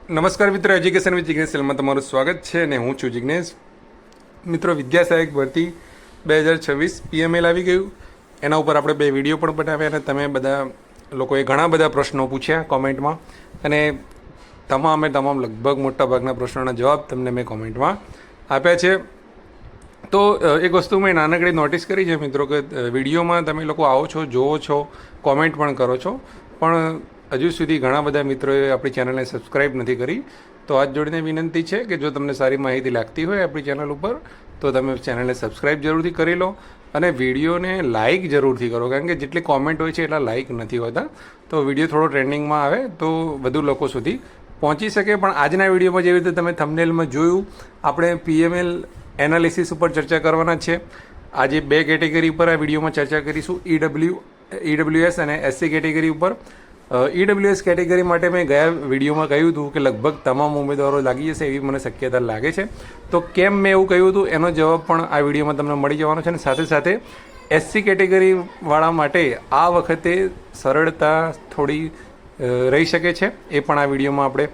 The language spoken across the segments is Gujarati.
નમસ્કાર મિત્રો, એજ્યુકેશન વિથ જિગ્નેશ સેલમાં તમારું સ્વાગત છે અને હું છું જિગ્નેશ. મિત્રો, વિદ્યા સહાયક ભરતી 2026 પીએમએલ આવી ગયું. એના ઉપર આપણે 2 વિડીયો પણ બનાવ્યા અને તમે બધા લોકોએ ઘણા બધા પ્રશ્નો પૂછ્યા કોમેન્ટમાં અને તમામ લગભગ મોટાભાગના પ્રશ્નોના જવાબ તમને મેં કોમેન્ટમાં આપ્યા છે. તો એક વસ્તુ મેં નાનકડી નોટિસ કરી છે મિત્રો કે વિડીયોમાં તમે લોકો આવો છો, જોવો છો, કોમેન્ટ પણ કરો છો, પણ હજુ સુધી ઘણા બધા મિત્રોએ આપણી ચેનલને સબસ્ક્રાઈબ નથી કરી. તો હાથ જોડીને વિનંતી છે કે જો તમને સારી માહિતી લાગતી હોય આપણી ચેનલ ઉપર તો તમે ચેનલને સબસ્ક્રાઈબ જરૂરથી કરી લો અને વિડીયોને લાઇક જરૂરથી કરો, કારણ કે જેટલી કોમેન્ટ હોય છે એટલા લાઇક નથી હોતા. તો વિડીયો થોડો ટ્રેન્ડિંગમાં આવે તો વધુ લોકો સુધી પહોંચી શકે. પણ આજના વિડીયોમાં જેવી રીતે તમે થંબનેલમાં જોયું, આપણે પીએમએલ એનાલિસિસ ઉપર ચર્ચા કરવાના છે. આજે 2 કેટેગરી ઉપર આ વિડીયોમાં ચર્ચા કરીશું, ઈડબ્લ્યુએસ અને એસસી કેટેગરી ઉપર. ઈડબ્લ્યુએસ કેટેગરી માટે મેં ગયા વિડીયોમાં કહ્યું હતું કે લગભગ તમામ ઉમેદવારો લાગી જશે એવી મને શક્યતા લાગે છે. તો કેમ મેં એવું કહ્યું હતું એનો જવાબ પણ આ વિડીયોમાં તમને મળી જવાનો છે. અને સાથે સાથે એસસી કેટેગરીવાળા માટે આ વખતે સરળતા થોડી રહી શકે છે, એ પણ આ વિડીયોમાં આપણે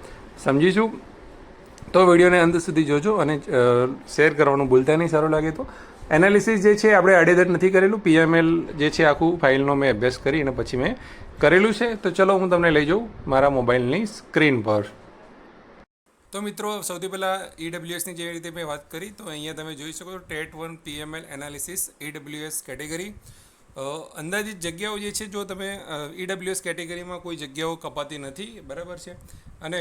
સમજીશું. તો વિડીયોને અંત સુધી જોજો અને શેર કરવાનું ભૂલતા નહીં સારું લાગે તો. એનાલિસિસ જે છે આપણે આડેધડ નથી કરેલું, પીએમએલ જે છે આખું ફાઇલનો મેં અભ્યાસ કરી અને પછી મેં કરેલું છે. તો ચલો હું તમને લઈ જાઉં મારા મોબાઈલની સ્ક્રીન પર. તો મિત્રો, સૌથી પહેલાં ઈડબ્લ્યુએસની જે રીતે મેં વાત કરી તો અહીંયા તમે જોઈ શકો છો TET 1 PML analysis EWS category. અંદાજિત જગ્યાઓ જે છે, જો તમે ઈડબ્લ્યુએસ કેટેગરીમાં કોઈ જગ્યાઓ કપાતી નથી, બરાબર છે, અને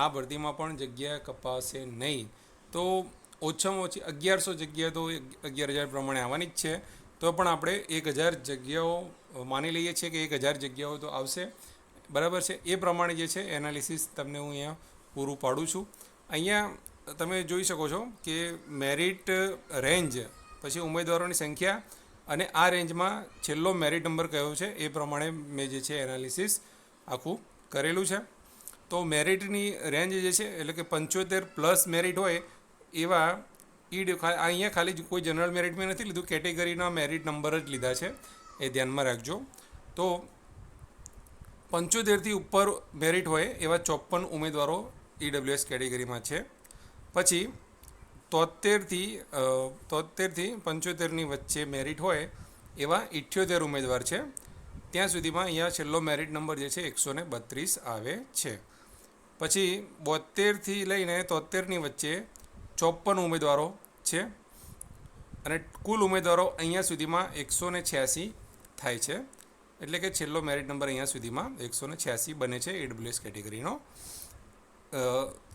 આ ભરતીમાં પણ જગ્યા કપાશે નહીં. તો ઓછામાં ઓછી 1100 જગ્યા તો 11,000 પ્રમાણે આવવાની જ છે. તો પણ આપણે 1,000 જગ્યાઓ માની લઈએ છીએ કે 1,000 જગ્યાઓ તો આવશે, બરાબર છે. એ પ્રમાણે જે છે એનાલિસિસ તમને હું અહીંયા પૂરું પાડું છું. અહીંયા તમે જોઈ શકો છો કે મેરિટ રેન્જ, પછી ઉમેદવારોની સંખ્યા અને આ રેન્જમાં છેલ્લો મેરિટ નંબર કયો છે એ પ્રમાણે મેં જે છે એનાલિસિસ આખું કરેલું છે. તો મેરિટની રેન્જ જે છે એટલે કે 75+ મેરિટ હોય એવા અહીંયા ખાલી કોઈ જનરલ મેરિટ મેં નથી લીધું, કેટેગરીના મેરિટ નંબર જ લીધા છે, એ ધ્યાનમાં રાખજો. તો 75થી ઉપર મેરિટ હોય એવા 54 ઉમેદવારો ઈડબ્લ્યુએસ કેટેગરીમાં છે. પછી 73થી 75ની વચ્ચે મેરિટ હોય એવા 78 ઉમેદવાર છે. ત્યાં સુધીમાં અહીંયા છેલ્લો મેરિટ નંબર જે છે 132 આવે છે. પછી 72થી લઈને 73ની વચ્ચે 54 ઉમેદવારો છે અને કુલ ઉમેદવારો અહીંયા સુધીમાં 186 થાય છે. એટલે કે છેલ્લો મેરિટ નંબર અહીંયા સુધીમાં 186 બને છે ઈડબ્લ્યુએસ કેટેગરીનો.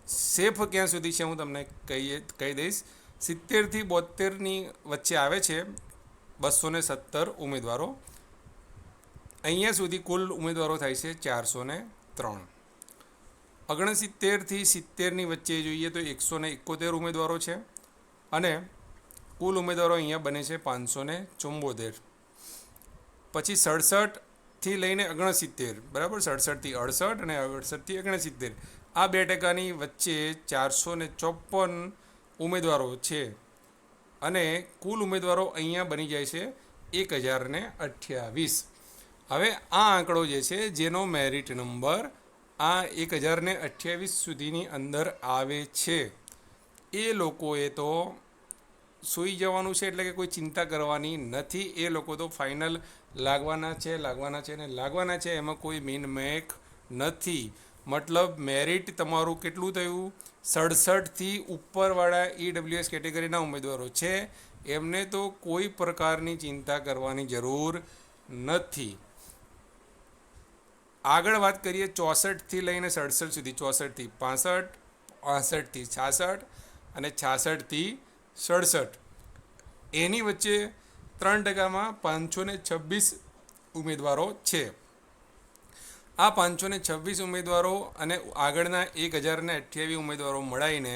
સેફ ક્યાં સુધી છે હું તમને કહી દઈશ. 70થી 72ની વચ્ચે આવે છે 217 ઉમેદવારો. અહીંયા સુધી કુલ ઉમેદવારો થાય છે 403. 69થી 70ની વચ્ચે જોઈએ તો 171 ઉમેદવારો છે અને કુલ ઉમેદવારો અહીંયા બને છે 574. પછી 67થી લઈને 69, બરાબર, 67થી 68 અને 68થી 69, આ 2% વચ્ચે 454 ઉમેદવારો છે અને કુલ ઉમેદવારો અહીંયા બની જાય છે 1028. હવે આ આંકડો જે છે જેનો મેરિટ નંબર આ 1028 સુધીની અંદર આવે છે એ લોકોએ તો સૂઈ જવાનું છે, એટલે કે કોઈ ચિંતા કરવાની નથી. એ લોકો તો ફાઇનલ લાગવાના છે. એમાં કોઈ મીનમેક નથી. મતલબ મેરિટ તમારું કેટલું થયું? 67થી ઉપરવાળા ઈડબ્લ્યુએસ કેટેગરીના ઉમેદવારો છે એમને તો કોઈ પ્રકારની ચિંતા કરવાની જરૂર નથી. આગળ વાત કરીએ 64થી લઈને 67 સુધી, 64થી 65, 65થી 66 અને 66થી 67. એની વચ્ચે 3%માં 526 ઉમેદવારો છે. આ 526 ઉમેદવારો અને આગળના 1028 ઉમેદવારો મળાઈને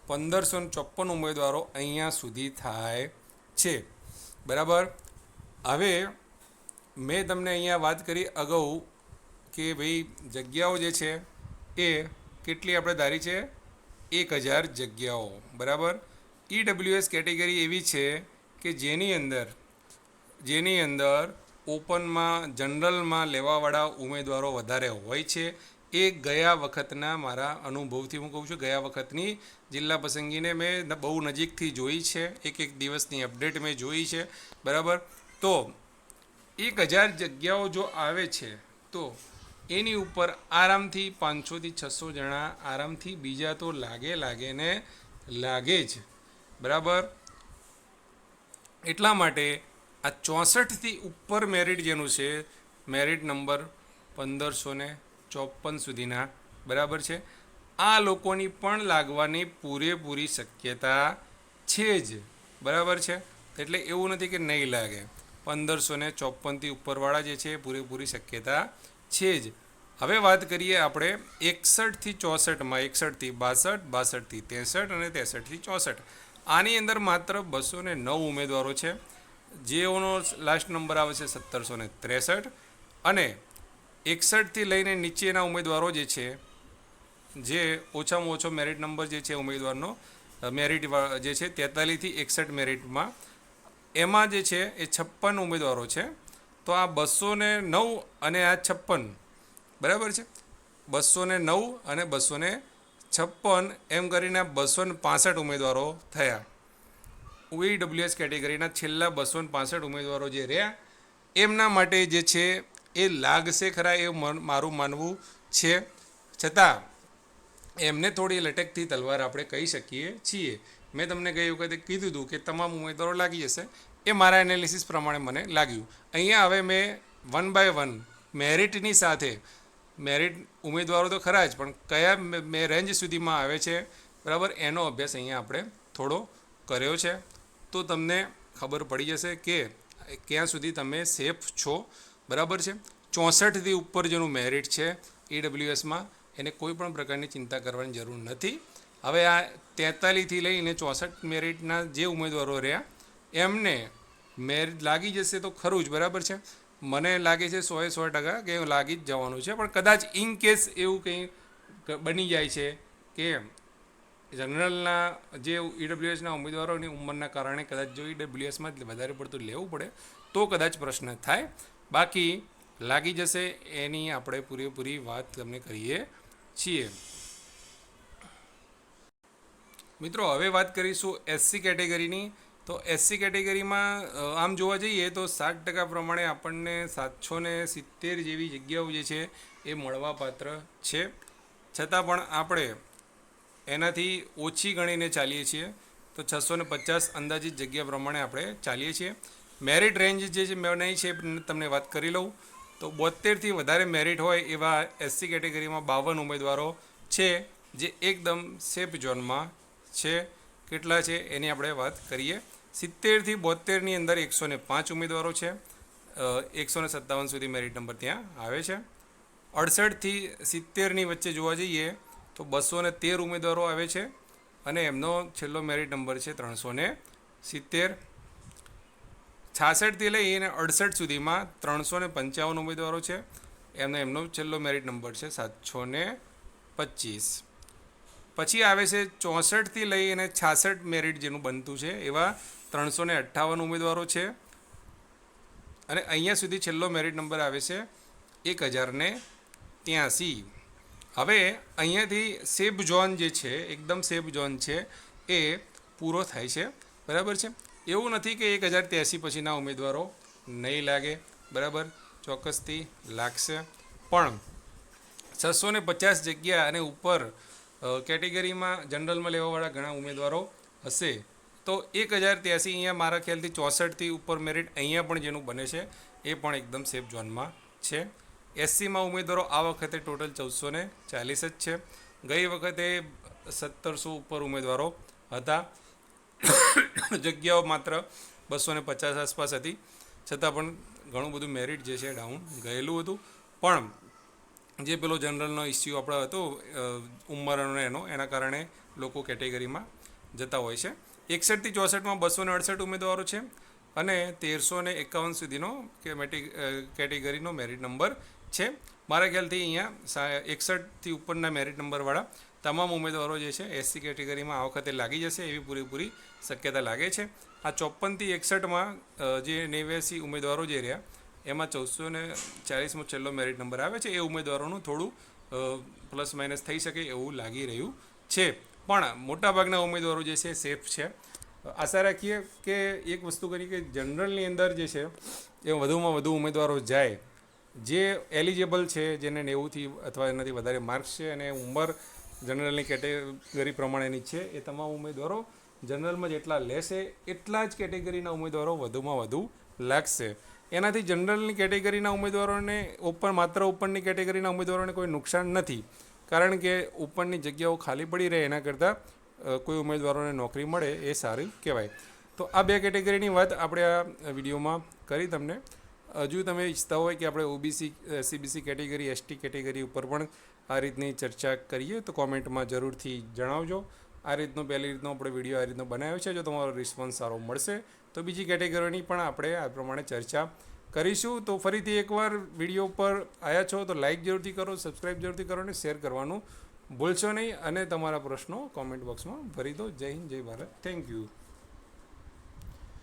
1554 ઉમેદવારો અહીંયા સુધી થાય છે, બરાબર. હવે મેં તમને અહીંયા વાત કરી અગાઉ કે ભાઈ જગ્યાઓ જે છે એ કેટલી આપણે ધારી છે? 1000 જગ્યાઓ, બરાબર. ઈડબ્લ્યુએસ કેટેગરી એવી છે કે જેની અંદર ઓપનમાં જનરલમાં લેવાવાળા ઉમેદવારો વધારે હોય છે એ ગયા વખતના મારા અનુભવથી હું કહું છું, ગયા વખતની જિલ્લા પસંદગીને મેં બહુ નજીકથી જોઈ છે, એક દિવસની અપડેટ મેં જોઈ છે, બરાબર. તો 1000 જગ્યાઓ જો આવે છે તો એની ઉપર આરામથી 500થી 600 જણા આરામથી બીજા તો લાગે ને લાગે જ, બરાબર. એટલા માટે આ 64થી ઉપર મેરિટ જેનું છે, મેરિટ નંબર 1554 સુધીના, બરાબર છે, આ લોકોની પણ લાગવાની પૂરેપૂરી શક્યતા છે જ, બરાબર છે. એટલે એવું નથી કે નહીં લાગે. 1554થી ઉપરવાળા જે છે પૂરેપૂરી શક્યતા છે જ. હવે વાત કરીએ આપણે 61થી 64માં, 61થી 62, 62થી 63 અને 63થી 64. આની અંદર માત્ર 209 ઉમેદવારો છે, જેઓનો લાસ્ટ નંબર આવે છે 1763. અને 61થી લઈને નીચેના ઉમેદવારો જે છે, જે ઓછામાં ઓછો મેરિટ નંબર જે છે ઉમેદવારનો, મેરિટ જે છે 43થી 61 મેરિટમાં, એમાં જે છે એ 56 ઉમેદવારો છે. તો આ 209 અને આ 56, બરાબર છે, 209 અને 256 એમ કરીને 265 ઉમેદવારો થયા. OEWS કેટેગરીના છેલ્લા 265 ઉમેદવારો જે રહ્યા એમના માટે જે છે એ લાગશે ખરા, એ મારું માનવું છે. છતાં એમને થોડી લટકતી તલવાર આપણે કહી શકીએ છીએ. મેં તમને ગઈ વખતે કીધું હતું કે તમામ ઉમેદવારો લાગી જશે, એ મારા એનાલિસિસ પ્રમાણે મને લાગ્યું. અહીંયા હવે મેં 1 by 1 મેરિટની સાથે, મેરિટ ઉમેદવારો તો ખરા જ, પણ કયા રેન્જ સુધીમાં આવે છે, બરાબર, એનો અભ્યાસ અહીંયા આપણે થોડો કર્યો છે. તો તમને ખબર પડી જશે કે ક્યાં સુધી તમે સેફ છો, બરાબર છે. 64થી ઉપર જેનું મેરિટ છે EWSમાં, એને કોઈ પણ પ્રકારની ચિંતા કરવાની જરૂર નથી. હવે આ 43થી લઈને 64 મેરિટના જે ઉમેદવારો રહ્યા એમને મેરિટ લાગી જશે તો ખરું જ, બરાબર છે. મને લાગે છે 100% કે લાગી જ જવાનું છે. પણ કદાચ ઇન કેસ એવું કંઈ બની જાય છે કે જનરલના જે EWSના ઉમેદવારોની ઉંમરના કારણે કદાચ જો EWSમાં જ વધારે પડતું લેવું પડે તો કદાચ પ્રશ્ન થાય. બાકી લાગી જશે એની આપણે પૂરેપૂરી વાત તમને કરીએ છીએ. મિત્રો, હવે વાત કરીશું SC કેટેગરીની. તો SC કેટેગરીમાં આમ જોવા જઈએ તો 60% પ્રમાણે આપણને 770 જેવી જગ્યાઓ જે છે એ મળવાપાત્ર છે. છતાં પણ આપણે એનાથી ઓછી ગણીને ચાલીએ છીએ, તો 650 અંદાજિત જગ્યા પ્રમાણે આપણે ચાલીએ છીએ. મેરિટ રેન્જ જે છે મેં નહીં છે તમને વાત કરી લઉં તો 72થી વધારે મેરિટ હોય એવા SC કેટેગરીમાં 52 ઉમેદવારો છે, જે એકદમ સેફ ઝોનમાં છે. કેટલા છે એની આપણે વાત કરીએ. 70થી 72ની અંદર 105 ઉમેદવારો છે, 157 સુધી મેરિટ નંબર ત્યાં આવે છે. 68થી 70ની વચ્ચે જોવા જઈએ તો 213 ઉમેદવારો આવે છે અને એમનો છેલ્લો મેરિટ નંબર છે 370. 66થી લઈને 68 સુધીમાં 355 ઉમેદવારો છે, એમનો છેલ્લો મેરિટ નંબર છે 725. પછી આવે છે 64થી લઈને 66 મેરિટ જેનું બનતું છે એવા 358 ઉમેદવારો છે અને અહીંયા સુધી છેલ્લો મેરિટ નંબર આવે છે 1083. હવે અહીંયાથી સેફ ઝોન જે છે, એકદમ સેફ ઝોન છે, એ પૂરો થાય છે, બરાબર છે. એવું નથી કે 1083 પછીના ઉમેદવારો નહીં લાગે, બરાબર, ચોક્કસથી લાગશે. પણ 650 જગ્યા અને ઉપર કેટેગરીમાં જનરલમાં લેવાવાળા ઘણા ઉમેદવારો હશે. તો 1083 અહીંયા મારા ખ્યાલથી 64થી ઉપર મેરિટ અહીંયા પણ જેનું બને છે એ પણ એકદમ સેફ ઝોનમાં છે. SCમાં ઉમેદવારો આ વખતે ટોટલ 1440 જ છે. ગઈ વખતે 1700 ઉપર ઉમેદવારો હતા. જગ્યાઓ માત્ર 250 આસપાસ હતી. છતાં પણ ઘણું બધું મેરિટ જે છે ડાઉન ગયેલું હતું. પણ જે પેલો જનરલનો ઇસ્યુ આપણો હતો ઉંમરનો એના કારણે લોકો કેટેગરીમાં જતા હોય છે. 61થી 64માં 268 ઉમેદવારો છે અને 1351 સુધીનો કેટેગરીનો મેરિટ નંબર છે. મારા ખ્યાલથી અહીંયા 61થી ઉપરના મેરિટ નંબરવાળા તમામ ઉમેદવારો જે છે SC કેટેગરીમાં આ વખતે લાગી જશે એવી પૂરેપૂરી શક્યતા લાગે છે. આ 54થી 61માં જે 89 ઉમેદવારો જે રહ્યા એમાં 1440મો છેલ્લો મેરિટ નંબર આવે છે. એ ઉમેદવારોનું થોડું પ્લસ માઇનસ થઈ શકે એવું લાગી રહ્યું છે. પણ મોટાભાગના ઉમેદવારો જે છે સેફ છે. આશા રાખીએ કે એક વસ્તુ કરી કે જનરલની અંદર જે છે એ વધુમાં વધુ ઉમેદવારો જાય, જે એલિજિબલ છે, જેને 90થી અથવા એનાથી વધારે માર્ક્સ છે અને ઉંમર જનરલની કેટેગરી પ્રમાણેની છે, એ તમામ ઉમેદવારો જનરલમાં જેટલા લેશે એટલા જ કેટેગરીના ઉમેદવારો વધુમાં વધુ લાગશે. એનાથી જનરલની કેટેગરીના ઉમેદવારોને માત્ર ઉપરની કેટેગરીના ઉમેદવારોને કોઈ નુકસાન નથી, કારણ કે ઉપરની જગ્યાઓ ખાલી પડી રહે એના કરતાં કોઈ ઉમેદવારોને નોકરી મળે એ સારું કહેવાય. તો આ બે કેટેગરીની વાત આપણે આ વિડીયોમાં કરી તમને. હજુ તમે ઈચ્છતા હોય કે આપણે OBC, SCBC category, ST category ઉપર પણ આ રીતની ચર્ચા કરીએ તો કોમેન્ટમાં જરૂરથી જણાવજો. આ રીતનો પહેલી રીતનો આપણે વિડીયો આ રીતનો બનાવ્યો છે. જો તમારો રિસ્પોન્સ સારો મળશે તો બીજી કેટેગરીની પણ આપણે આ પ્રમાણે ચર્ચા કરીશું. તો ફરીથી એકવાર વિડીયો પર આવ્યા છો તો લાઇક જરૂરથી કરો, સબસ્ક્રાઈબ જરૂરથી કરો અને શેર કરવાનું ભૂલશો નહીં. અને તમારા પ્રશ્નો કોમેન્ટ બોક્સમાં ભરી દો. જય હિન્દ, જય ભારત. Thank you.